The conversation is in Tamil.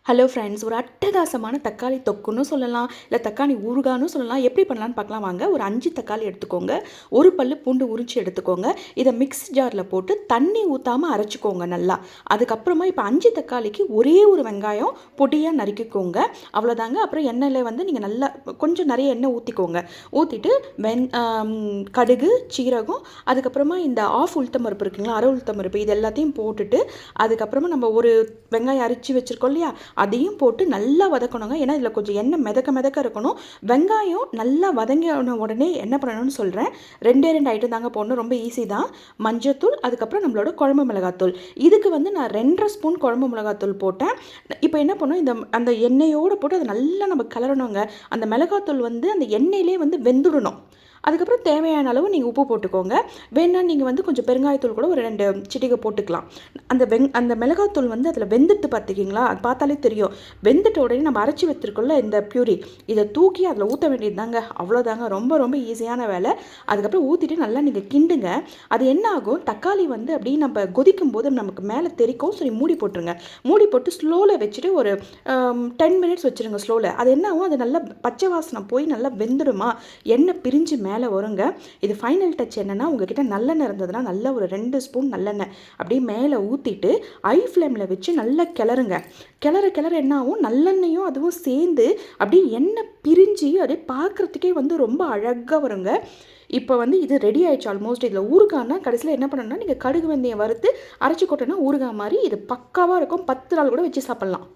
ஹலோ ஃப்ரெண்ட்ஸ், ஒரு அட்டகாசமான தக்காளி தொக்குன்னு சொல்லலாம், இல்லை தக்காளி ஊறுகான்னு சொல்லலாம். எப்படி பண்ணலான்னு பார்க்கலாம் வாங்க. ஒரு 5 தக்காளி எடுத்துக்கோங்க, ஒரு பல்லு பூண்டு உரித்து எடுத்துக்கோங்க. இதை மிக்ஸ் ஜாரில் போட்டு தண்ணி ஊற்றாமல் அரைச்சிக்கோங்க நல்லா. அதுக்கப்புறமா இப்போ 5 தக்காளிக்கு ஒரே ஒரு வெங்காயம் பொடியாக நறுக்கிக்கோங்க. அவ்வளோதாங்க. அப்புறம் எண்ணெயில் வந்து நீங்கள் நல்லா கொஞ்சம் நிறைய எண்ணெய் ஊற்றிக்கோங்க. ஊற்றிட்டு கடுகு, சீரகம், அதுக்கப்புறமா இந்த உளுத்தம் பருப்பு இருக்குங்களா, அரை உளுத்தம் பருப்பு, இது எல்லாத்தையும் போட்டுட்டு அதுக்கப்புறமா நம்ம ஒரு வெங்காயம் அரிச்சு வச்சுருக்கோம் இல்லையா, அதையும் போட்டு நல்லா வதக்கணுங்க. ஏன்னா இதில் கொஞ்சம் எண்ணெய் மிதக்க இருக்கணும். வெங்காயம் நல்லா வதங்கின உடனே என்ன பண்ணணும்னு சொல்கிறேன். 2 ஐட்டம் தாங்க போடணும், ரொம்ப ஈஸி தான். மஞ்சத்தூள், அதுக்கப்புறம் நம்மளோட குழம்பு மிளகாத்தூள். இதுக்கு வந்து நான் 2.5 ஸ்பூன் குழம்பு மிளகாத்தூள் போட்டேன். இப்போ என்ன பண்ணும், அந்த எண்ணெயோடு போட்டு அதை நல்லா நம்ம கலரணுங்க. அந்த மிளகாத்தூள் வந்து அந்த எண்ணெயிலே வந்து வெந்துடணும். அதுக்கப்புறம் தேவையான அளவு நீங்கள் உப்பு போட்டுக்கோங்க. வேணா நீங்கள் வந்து கொஞ்சம் பெருங்காயத்தூள் கூட ஒரு 2 சிட்டிகை போட்டுக்கலாம். அந்த மிளகாத்தூள் வந்து அதில் வெந்துட்டு பார்த்துக்கிங்களா, அது பார்த்தாலே தெரியும். வெந்துட்ட உடனே நம்ம அரைச்சி வச்சுருக்கோம்ல இந்த பியூரி, இதை தூக்கி அதில் ஊற்ற வேண்டியது தாங்க. அவ்வளோதாங்க, ரொம்ப ரொம்ப ஈஸியான வேலை. அதுக்கப்புறம் ஊற்றிட்டு நல்லா நீங்கள் கிண்டுங்க. அது என்ன ஆகும், தக்காளி வந்து அப்படியே நம்ம கொதிக்கும் போது நமக்கு மேலே தெரிக்கும். சரி, மூடி போட்டுருங்க. மூடி போட்டு ஸ்லோவில் வச்சுட்டு ஒரு 10 மினிட்ஸ் வச்சுருங்க ஸ்லோவில். அது என்ன ஆகும், அது நல்லா பச்சை வாசனை போய் நல்லா வெந்துடுமா, எண்ணெய் பிரிஞ்சு மேலே வருங்க. இது ஃபைனல் டச் என்னென்னா, உங்ககிட்ட நல்லெண்ணெய் இருந்ததுன்னா நல்லா ஒரு 2 ஸ்பூன் நல்லெண்ணெய் அப்படியே மேலே ஊற்றிட்டு ஹை ஃப்ளேமில் வச்சு நல்லா கிளறுங்க. கிளற என்ன ஆகும், நல்லெண்ணெயும் அதுவும் சேர்ந்து அப்படியே எண்ணெய் பிரிஞ்சு அப்படியே பார்க்குறதுக்கே வந்து ரொம்ப அழகாக வருங்க. இப்போ வந்து இது ரெடி ஆயிடுச்சு ஆல்மோஸ்ட். இதில் ஊறுகாய்னா கடைசியில் என்ன பண்ணணும்னா, நீங்கள் கடுகு வெந்தயம் வறுத்து அரைச்சி கொட்டினா ஊறுகாய் மாதிரி இது பக்காவாக இருக்கும். 10 நாள் கூட வச்சு சாப்பிட்லாம்.